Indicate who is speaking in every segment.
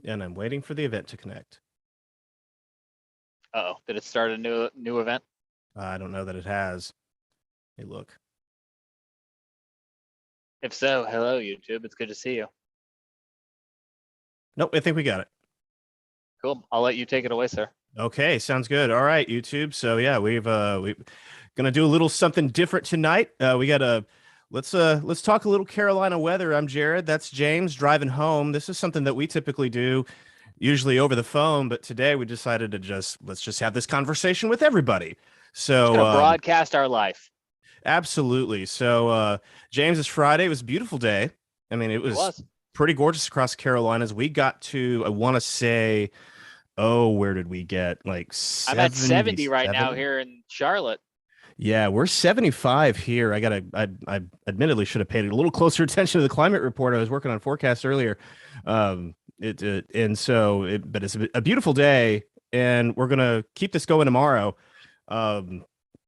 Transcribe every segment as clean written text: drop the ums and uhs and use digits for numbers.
Speaker 1: and I'm waiting for the event to connect.
Speaker 2: Uh-oh, did it start a new event?
Speaker 1: I don't know that it has. Hey, look.
Speaker 2: If so, hello YouTube. It's good to see you.
Speaker 1: Nope, I think we got it.
Speaker 2: Cool. I'll let you take it away, sir.
Speaker 1: Okay, sounds good. All right, YouTube. So yeah, we're gonna do a little something different tonight. We got a let's talk a little Carolina weather. I'm Jared. That's James driving home. This is something that we typically do, usually over the phone, but today we decided to let's just have this conversation with everybody.
Speaker 2: Just
Speaker 1: So
Speaker 2: gonna broadcast our life.
Speaker 1: absolutely. So James, it's Friday. It was a beautiful day. I mean, it was pretty gorgeous across Carolinas. We got to, I want to say, oh, where did we get? Like
Speaker 2: I'm at 70 right
Speaker 1: 77?
Speaker 2: now here in Charlotte.
Speaker 1: Yeah, we're 75 here. I admittedly should have paid a little closer attention to the climate report. I was working on forecasts earlier. But it's a beautiful day, and we're gonna keep this going tomorrow.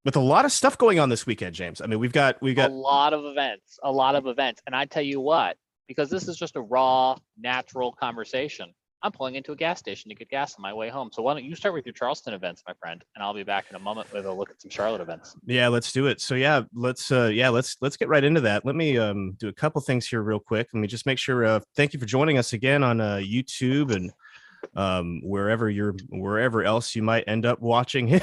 Speaker 1: With a lot of stuff going on this weekend, James. I mean, we've got
Speaker 2: a lot of events, and I tell you what, because this is just a raw, natural conversation, I'm pulling into a gas station to get gas on my way home. So why don't you start with your Charleston events, my friend, and I'll be back in a moment with a look at some Charlotte events.
Speaker 1: Yeah, let's do it. So let's get right into that. Let me do a couple things here real quick. Let me just make sure. Thank you for joining us again on YouTube and wherever else you might end up watching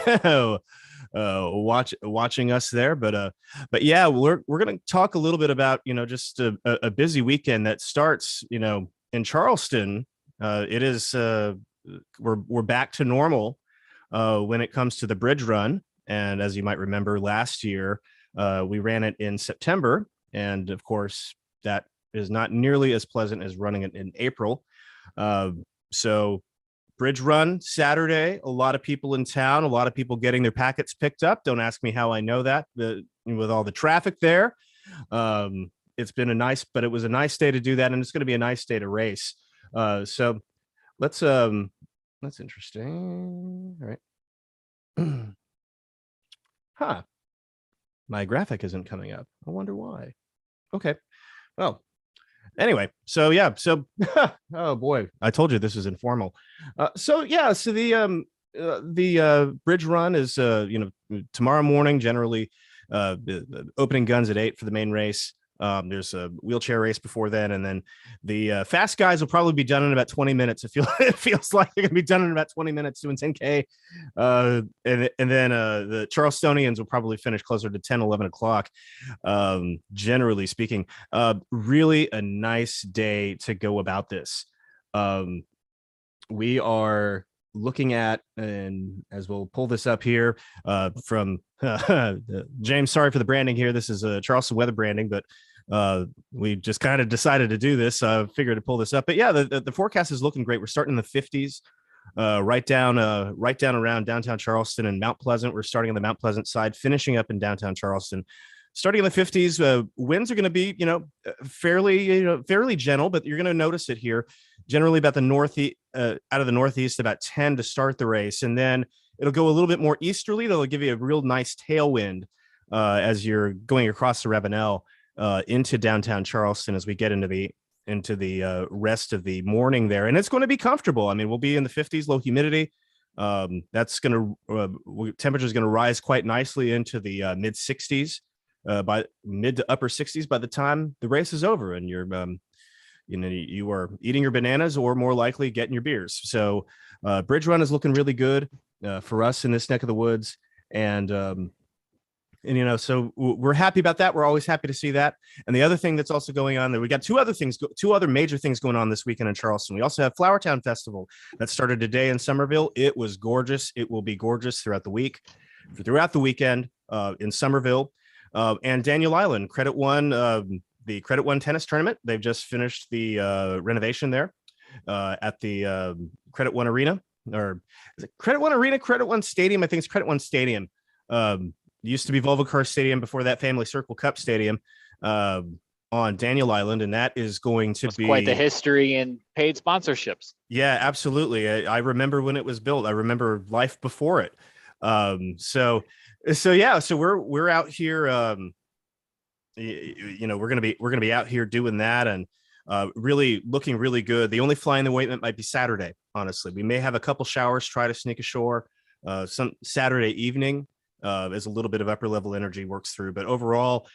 Speaker 1: watching us there. But yeah, we're gonna talk a little bit about just a busy weekend that starts in Charleston. It is we're back to normal when it comes to the bridge run. And as you might remember, last year we ran it in September, and of course that is not nearly as pleasant as running it in April. So bridge run Saturday, a lot of people in town, a lot of people getting their packets picked up. Don't ask me how I know that, with all the traffic there. It's been but it was a nice day to do that, and it's going to be a nice day to race. So that's interesting. All right. Huh. My graphic isn't coming up. I wonder why. Okay. Well, anyway, so yeah, so oh boy, I told you this is informal. So the bridge run is tomorrow morning. Generally, opening guns at 8 for the main race. There's a wheelchair race before then, and then the fast guys will probably be done in about 20 minutes. It feels like they're gonna be done in about 20 minutes doing 10K. And then the Charlestonians will probably finish closer to 10, 11 o'clock. Generally speaking, really a nice day to go about this. We are looking at, and as we'll pull this up here from James, sorry for the branding here. This is Charleston weather branding, but we just kind of decided to do this. Figured to pull this up, but yeah, the forecast is looking great. We're starting in the 50s, right down around downtown Charleston and Mount Pleasant. We're starting on the Mount Pleasant side, finishing up in downtown Charleston. Starting in the 50s, winds are going to be, fairly gentle, but you're going to notice it here. Generally about the out of the northeast, about 10 to start the race, and then it'll go a little bit more easterly. That'll give you a real nice tailwind as you're going across the Ravenel into downtown Charleston as we get into the rest of the morning there, and it's going to be comfortable. I mean, we'll be in the 50s, low humidity. That's going to temperature is going to rise quite nicely into the mid 60s. By mid to upper 60s by the time the race is over, and you are eating your bananas or more likely getting your beers. So bridge run is looking really good for us in this neck of the woods, and so we're happy about that. We're always happy to see that. And the other thing that's also going on there, we got two other major things going on this weekend in Charleston. We also have Flowertown Festival that started today in Somerville. It was gorgeous. It will be gorgeous throughout the weekend in Somerville. And Daniel Island, Credit One, the Credit One tennis tournament. They've just finished the renovation there at the Credit One Arena, or is it Credit One Arena, Credit One Stadium? I think it's Credit One Stadium. Used to be Volvo Car Stadium before that, Family Circle Cup Stadium on Daniel Island, and that is going to be
Speaker 2: quite the history and paid sponsorships.
Speaker 1: Yeah, absolutely. I remember when it was built. I remember life before it. So we're out here. We're gonna be out here doing that, and Really looking really good. The only fly in the ointment might be Saturday. Honestly, we may have a couple showers try to sneak ashore some Saturday evening as a little bit of upper level energy works through. But overall,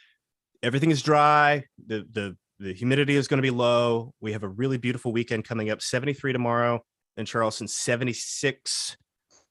Speaker 1: everything is dry. The humidity is going to be low. We have a really beautiful weekend coming up. 73 tomorrow in Charleston, 76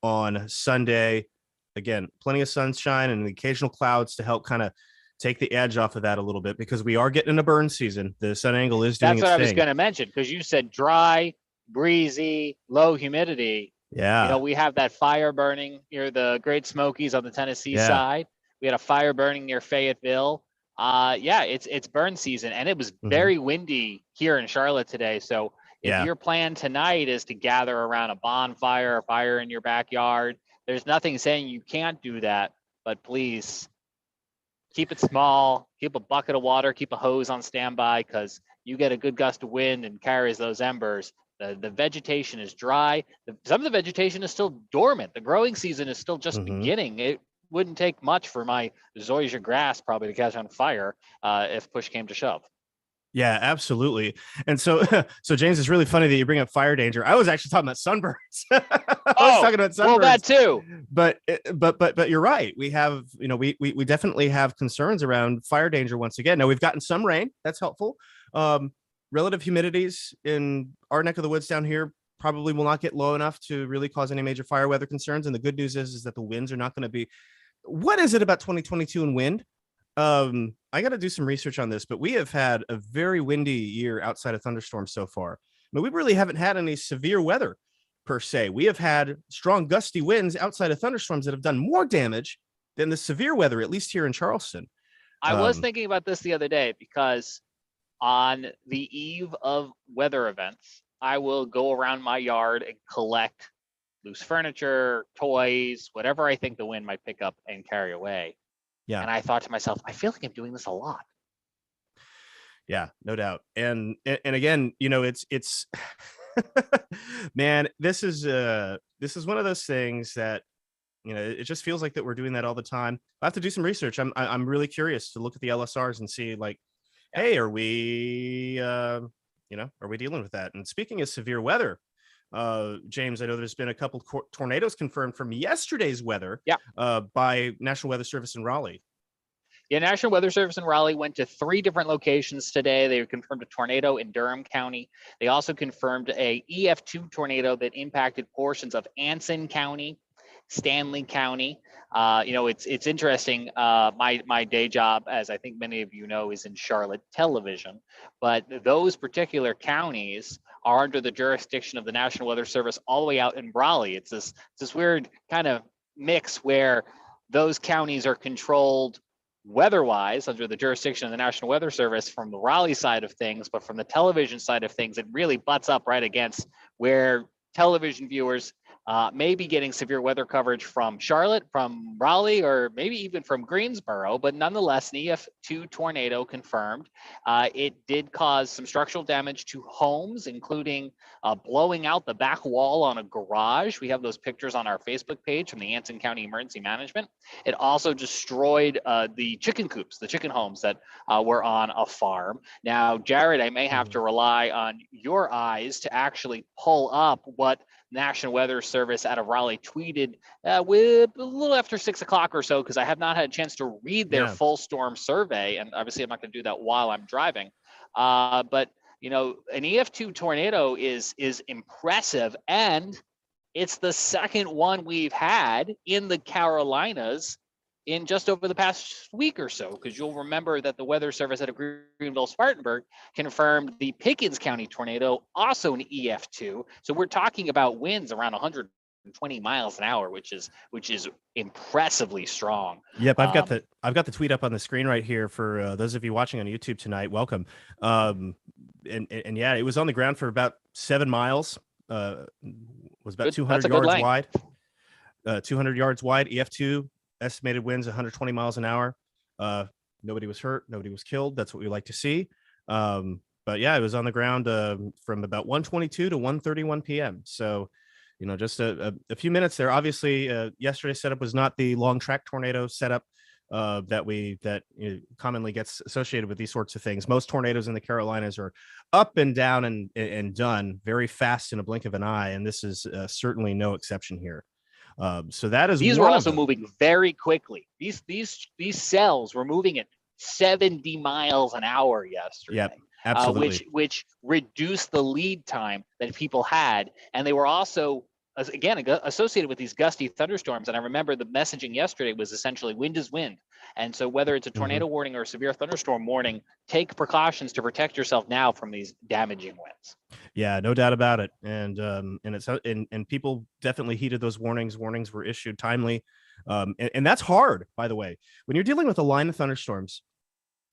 Speaker 1: on Sunday. Again, plenty of sunshine and the occasional clouds to help kind of take the edge off of that a little bit, because we are getting in a burn season. The sun angle is doing
Speaker 2: That's
Speaker 1: its
Speaker 2: what I
Speaker 1: thing.
Speaker 2: was going to mention, because you said dry, breezy, low humidity.
Speaker 1: Yeah.
Speaker 2: We have that fire burning near the Great Smokies on the Tennessee side. We had a fire burning near Fayetteville. It's burn season, and it was very windy here in Charlotte today. So if your plan tonight is to gather around a bonfire or fire in your backyard, there's nothing saying you can't do that, but please keep it small, keep a bucket of water, keep a hose on standby, because you get a good gust of wind and carries those embers. The vegetation is dry. Some of the vegetation is still dormant. The growing season is still just beginning. It wouldn't take much for my zoysia grass probably to catch on fire if push came to shove.
Speaker 1: Yeah, absolutely. And so James, it's really funny that you bring up fire danger. I was actually talking about sunburns. I was talking about sunburns.
Speaker 2: Well, that too.
Speaker 1: But you're right. We have, we definitely have concerns around fire danger once again. Now we've gotten some rain. That's helpful. Relative humidities in our neck of the woods down here probably will not get low enough to really cause any major fire weather concerns. And the good news is that the winds are not going to be. What is it about 2022 and wind? I got to do some research on this, but we have had a very windy year outside of thunderstorms so far. I mean, we really haven't had any severe weather per se. We have had strong gusty winds outside of thunderstorms that have done more damage than the severe weather, at least here in Charleston.
Speaker 2: I was thinking about this the other day, because on the eve of weather events, I will go around my yard and collect loose furniture, toys, whatever I think the wind might pick up and carry away. Yeah. And I thought to myself, I feel like I'm doing this a lot.
Speaker 1: Yeah, no doubt. And again, it's man, this is one of those things that, it just feels like that we're doing that all the time. I have to do some research. I'm really curious to look at the LSRs and see, like, hey, are we are we dealing with that? And speaking of severe weather, James, I know there's been a couple tornadoes confirmed from yesterday's weather by National Weather Service in Raleigh.
Speaker 2: Yeah, National Weather Service in Raleigh went to 3 different locations today. They confirmed a tornado in Durham County. They also confirmed a EF2 tornado that impacted portions of Anson County, Stanley County. It's interesting. My day job, as I think many of you know, is in Charlotte television, but those particular counties are under the jurisdiction of the National Weather Service all the way out in Raleigh. It's this weird kind of mix where those counties are controlled weather-wise under the jurisdiction of the National Weather Service from the Raleigh side of things, but from the television side of things, it really butts up right against where television viewers may be getting severe weather coverage from Charlotte, from Raleigh, or maybe even from Greensboro, but nonetheless, an EF2 tornado confirmed. It did cause some structural damage to homes, including blowing out the back wall on a garage. We have those pictures on our Facebook page from the Anson County Emergency Management. It also destroyed the chicken coops, the chicken homes that were on a farm. Now, Jared, I may have to rely on your eyes to actually pull up what National Weather Service out of Raleigh tweeted with a little after 6 o'clock or so, because I have not had a chance to read their full storm survey, and obviously I'm not going to do that while I'm driving. But an EF2 tornado is impressive, and it's the second one we've had in the Carolinas in just over the past week or so, because you'll remember that the Weather Service out of Greenville, Spartanburg confirmed the Pickens County tornado, also an EF2. So we're talking about winds around 120 miles an hour, which is impressively strong.
Speaker 1: Yep, I've got the tweet up on the screen right here for those of you watching on YouTube tonight. Welcome. And yeah, it was on the ground for about 7 miles. Was about 200 yards wide. 200 yards wide. EF2. Estimated winds 120 miles an hour. Nobody was hurt. Nobody was killed. That's what we like to see. But yeah, it was on the ground from about 1:22 to 1:31 p.m. So, just a few minutes there. Obviously, yesterday's setup was not the long track tornado setup that commonly gets associated with these sorts of things. Most tornadoes in the Carolinas are up and down and done very fast in a blink of an eye, and this is certainly no exception here. So that is
Speaker 2: these
Speaker 1: one
Speaker 2: were
Speaker 1: of
Speaker 2: also
Speaker 1: them.
Speaker 2: moving very quickly. These cells were moving at 70 miles an hour yesterday.
Speaker 1: Yep, absolutely.
Speaker 2: Which reduced the lead time that people had, and they were also again associated with these gusty thunderstorms. And I remember the messaging yesterday was essentially wind is wind, and so whether it's a tornado warning or a severe thunderstorm warning, take precautions to protect yourself now from these damaging winds.
Speaker 1: Yeah, no doubt about it. And people definitely heeded those warnings. Warnings were issued timely. And that's hard, by the way, when you're dealing with a line of thunderstorms.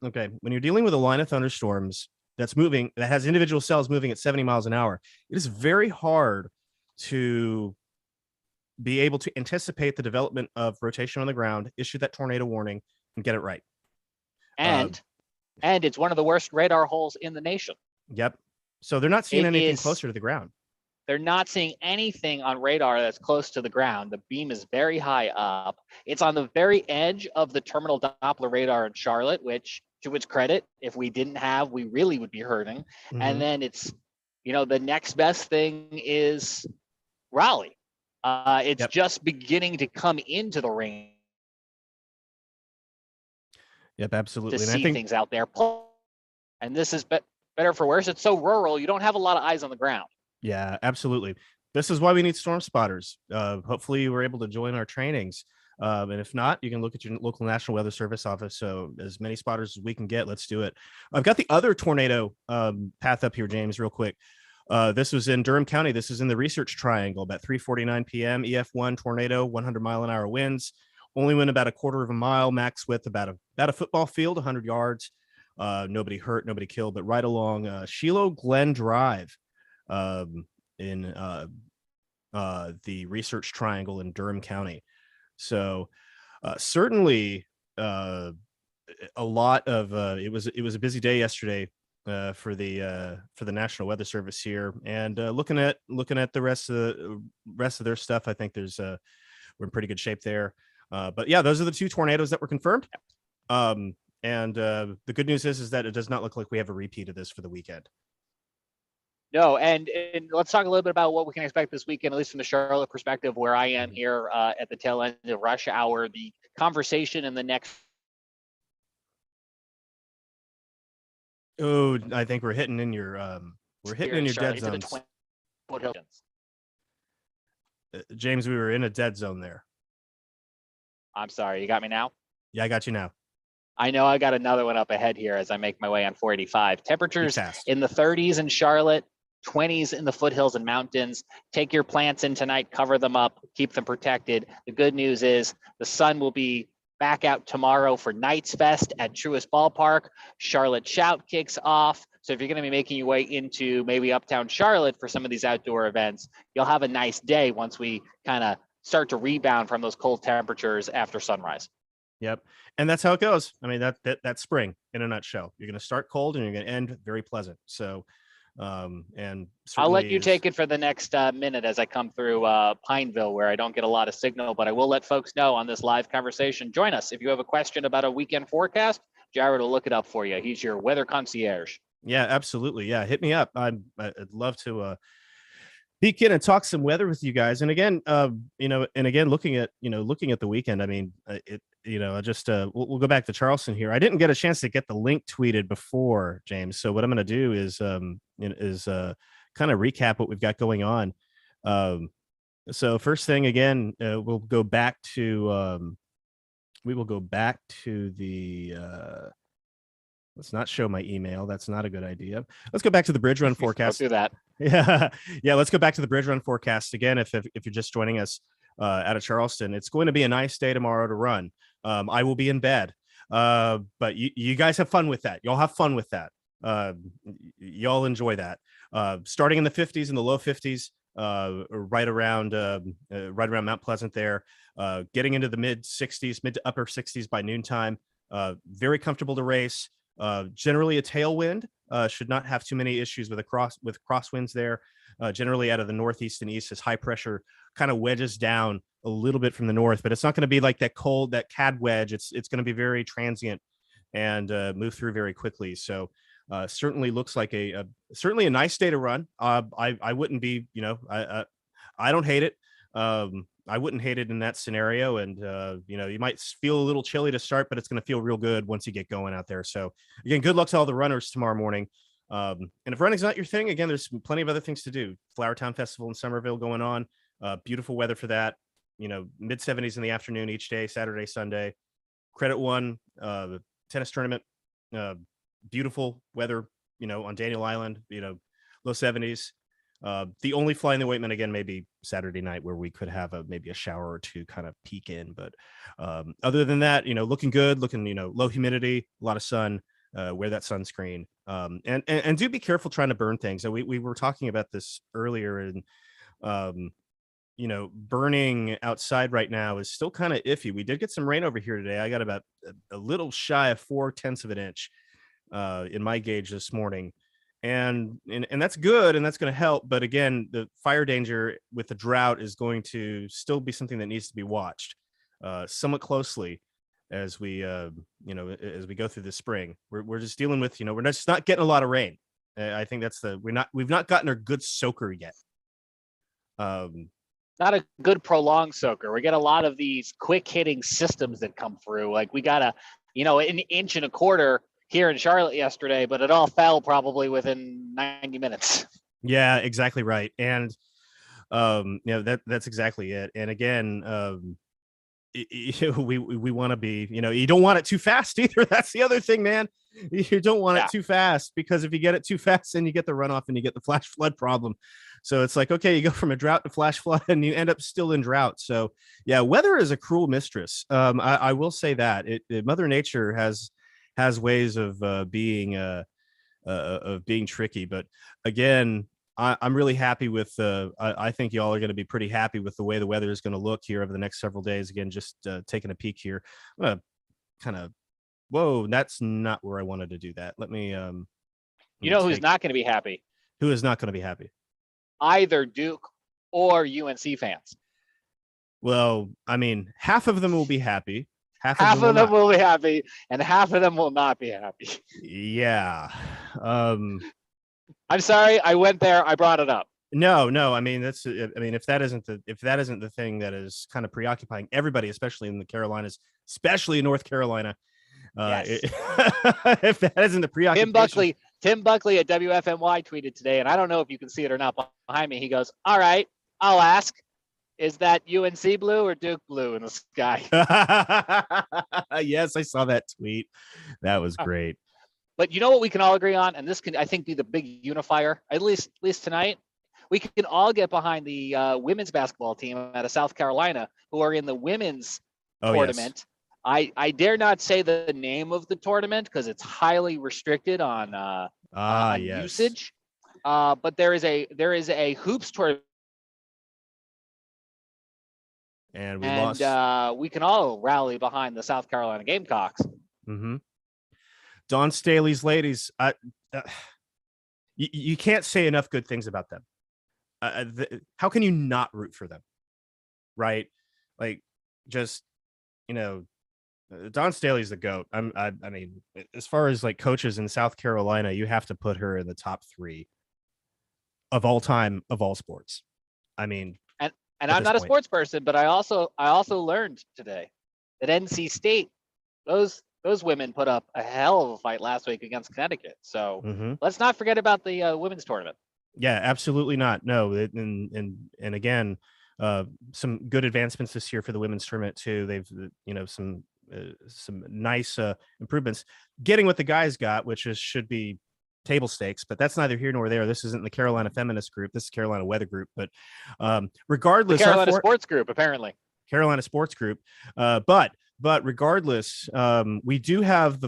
Speaker 1: Okay. When you're dealing with a line of thunderstorms that's moving, that has individual cells moving at 70 miles an hour, it is very hard to be able to anticipate the development of rotation on the ground, issue that tornado warning, and get it right.
Speaker 2: And it's one of the worst radar holes in the nation.
Speaker 1: Yep. So they're not seeing anything closer to the ground.
Speaker 2: They're not seeing anything on radar that's close to the ground. The beam is very high up. It's on the very edge of the terminal Doppler radar in Charlotte, which, to its credit, if we didn't have, we really would be hurting. And then it's, the next best thing is Raleigh. It's just beginning to come into the range.
Speaker 1: Yep, absolutely.
Speaker 2: To see things out there. And this is better for worse. It's so rural. You don't have a lot of eyes on the ground.
Speaker 1: Yeah, absolutely. This is why we need storm spotters. Hopefully you were able to join our trainings. And if not, you can look at your local National Weather Service office. So as many spotters as we can get, let's do it. I've got the other tornado path up here, James, real quick. This was in Durham County. This is in the Research Triangle, about 3:49 p.m. EF1 tornado, 100-mile-an-hour winds. Only went about a quarter of a mile, max width about a football field, 100 yards. Nobody hurt, nobody killed, but right along Shiloh Glen Drive in the Research Triangle in Durham County. So certainly a lot of it was a busy day yesterday for the National Weather Service here, and looking at the rest of their stuff, I think we're in pretty good shape there. But yeah, those are the two tornadoes that were confirmed. And the good news is that it does not look like we have a repeat of this for the weekend.
Speaker 2: No, and let's talk a little bit about what we can expect this weekend, at least from the Charlotte perspective, where I am here at the tail end of rush hour. The conversation in the next.
Speaker 1: Oh, I think we're hitting in your dead zones. James, we were in a dead zone there.
Speaker 2: I'm sorry, you got me now?
Speaker 1: Yeah, I got you now.
Speaker 2: I know I got another one up ahead here as I make my way on 485. Temperatures in the 30s in Charlotte, 20s in the foothills and mountains. Take your plants in tonight, cover them up, keep them protected. The good news is the sun will be back out tomorrow for Knights Fest at Truist Ballpark. Charlotte Shout kicks off. So if you're going to be making your way into maybe uptown Charlotte for some of these outdoor events, you'll have a nice day once we kind of start to rebound from those cold temperatures after sunrise.
Speaker 1: Yep. And that's how it goes. I mean, that's spring in a nutshell. You're going to start cold and you're going to end very pleasant. So, and
Speaker 2: I'll let you take it for the next minute as I come through Pineville, where I don't get a lot of signal, but I will let folks know on this live conversation. Join us. If you have a question about a weekend forecast, Jared will look it up for you. He's your weather concierge. Yeah,
Speaker 1: absolutely. Yeah. Hit me up. I'd love to, peek in and talk some weather with you guys. And again, looking at the weekend, I mean, we'll go back to Charleston here. I didn't get a chance to get the link tweeted before, James. So what I'm going to do is kind of recap what we've got going on. So first thing, again, we'll go back to the, let's not show my email. That's not a good idea. Let's go back to the bridge run forecast.
Speaker 2: Do that.
Speaker 1: Yeah. Let's go back to the bridge run forecast again. If you're just joining us out of Charleston, it's going to be a nice day tomorrow to run. I will be in bed, but you guys have fun with that. Y'all have fun with that. Y'all enjoy that. Starting in the 50s and the low 50s, right around Mount Pleasant there, getting into the mid to upper 60s by noontime. Very comfortable to race. Generally a tailwind. Should not have too many issues with crosswinds there. Generally out of the northeast and east as high pressure kind of wedges down a little bit from the north, but it's not going to be like that CAD wedge. It's going to be very transient and move through very quickly. So certainly looks like certainly a nice day to run. I wouldn't be, I don't hate it. I wouldn't hate it in that scenario. And, you might feel a little chilly to start, but it's going to feel real good once you get going out there. So again, good luck to all the runners tomorrow morning. And if running's not your thing, again, there's plenty of other things to do. Flower Town Festival in Somerville going on. Beautiful weather for that. Mid 70s in the afternoon each day, Saturday, Sunday. Credit One, tennis tournament. Beautiful weather, on Daniel Island, low 70s. The only fly in the ointment again, maybe Saturday night where we could have maybe a shower or two kind of peek in. But other than that, looking good, low humidity, a lot of sun, wear that sunscreen. And do be careful trying to burn things. And we were talking about this earlier, and burning outside right now is still kind of iffy. We did get some rain over here today. I got about a little shy of 0.4 of an inch in my gauge this morning. And that's good, and that's going to help. But again, the fire danger with the drought is going to still be something that needs to be watched somewhat closely as we as we go through the spring. We're just dealing with, we're just not getting a lot of rain. I think that's we've not gotten our good soaker yet.
Speaker 2: Not a good prolonged soaker. We get a lot of these quick hitting systems that come through. Like we got an inch and a quarter here in Charlotte yesterday, but it all fell probably within 90 minutes.
Speaker 1: Yeah, exactly right. And that's exactly it. And again, we want to be, you don't want it too fast either. That's the other thing, man. You don't want it too fast, because if you get it too fast, then you get the runoff and you get the flash flood problem. So it's like, okay, you go from a drought to flash flood and you end up still in drought. So yeah, weather is a cruel mistress. I will say that Mother Nature has ways of being tricky. But again, I'm really happy with I think y'all are going to be pretty happy with the way the weather is going to look here over the next several days. Again, just taking a peek here. I'm going to kind of, whoa, that's not where I wanted to do that. Let me
Speaker 2: who's not going to be happy?
Speaker 1: Who is not going to be happy?
Speaker 2: Either Duke or UNC fans.
Speaker 1: Well, I mean, half of them will be happy.
Speaker 2: Half of them will be happy, and half of them will not be happy.
Speaker 1: Yeah.
Speaker 2: I'm sorry, I went there. I brought it up.
Speaker 1: No. I mean, if that isn't the thing that is kind of preoccupying everybody, especially in the Carolinas, especially in North Carolina.
Speaker 2: Yes.
Speaker 1: If that isn't the preoccupation.
Speaker 2: Tim Buckley at WFNY tweeted today, and I don't know if you can see it or not behind me. He goes, "All right, I'll ask. Is that UNC blue or Duke blue in the sky?"
Speaker 1: Yes, I saw that tweet. That was great.
Speaker 2: But you know what we can all agree on, and this can, I think, be the big unifier, at least tonight. We can all get behind the women's basketball team out of South Carolina who are in the women's tournament. Yes. I dare not say the name of the tournament because it's highly restricted on usage. But there is a hoops tournament.
Speaker 1: And we
Speaker 2: can all rally behind the South Carolina Gamecocks.
Speaker 1: Mm-hmm. Dawn Staley's ladies, you can't say enough good things about them. How can you not root for them? Right? Like, just, Dawn Staley's the GOAT. I mean, as far as like coaches in South Carolina, you have to put her in the top 3 of all time of all sports. I mean,
Speaker 2: and I'm not a sports person, but I also learned today that NC State, those women put up a hell of a fight last week against Connecticut. So let's not forget about the women's tournament.
Speaker 1: Yeah, absolutely not. No, and again, some good advancements this year for the women's tournament too. They've some nice improvements. Getting what the guys got, which should be table stakes, but that's neither here nor there. This isn't the Carolina Feminist Group. This is Carolina Weather Group. But regardless,
Speaker 2: the Carolina Sports Group, apparently.
Speaker 1: Carolina Sports Group. But regardless, we do have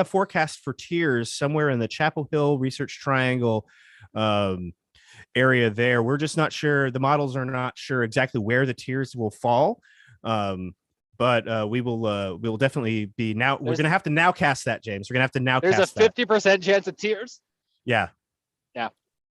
Speaker 1: forecasts for tiers somewhere in the Chapel Hill Research Triangle area there. We're just not sure. The models are not sure exactly where the tiers will fall. but we will definitely be now. We're
Speaker 2: There's
Speaker 1: gonna have to now cast that, James. We're gonna have to now
Speaker 2: there's a
Speaker 1: cast that.
Speaker 2: 50% chance of tears.
Speaker 1: Yeah.
Speaker 2: Yeah.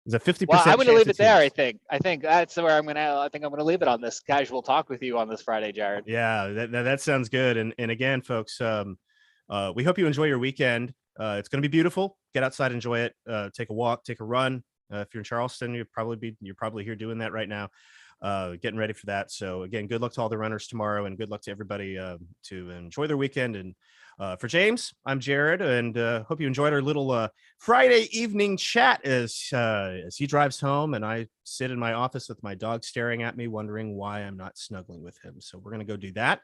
Speaker 1: There's a 50%
Speaker 2: Well, I'm going to
Speaker 1: chance
Speaker 2: leave
Speaker 1: of
Speaker 2: it there. I
Speaker 1: tears.
Speaker 2: think that's where I think I'm going to leave it on this casual talk with you on this Friday, Jared.
Speaker 1: Yeah, that sounds good. And again, folks, we hope you enjoy your weekend. It's going to be beautiful. Get outside, enjoy it. Take a walk, take a run. If you're in Charleston, you're probably here doing that right now, getting ready for that. So again, good luck to all the runners tomorrow, and good luck to everybody to enjoy their weekend. And for James, I'm Jared, and hope you enjoyed our little Friday evening chat as he drives home, and I sit in my office with my dog staring at me, wondering why I'm not snuggling with him. So we're gonna go do that,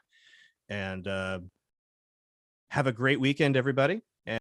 Speaker 1: and have a great weekend, everybody.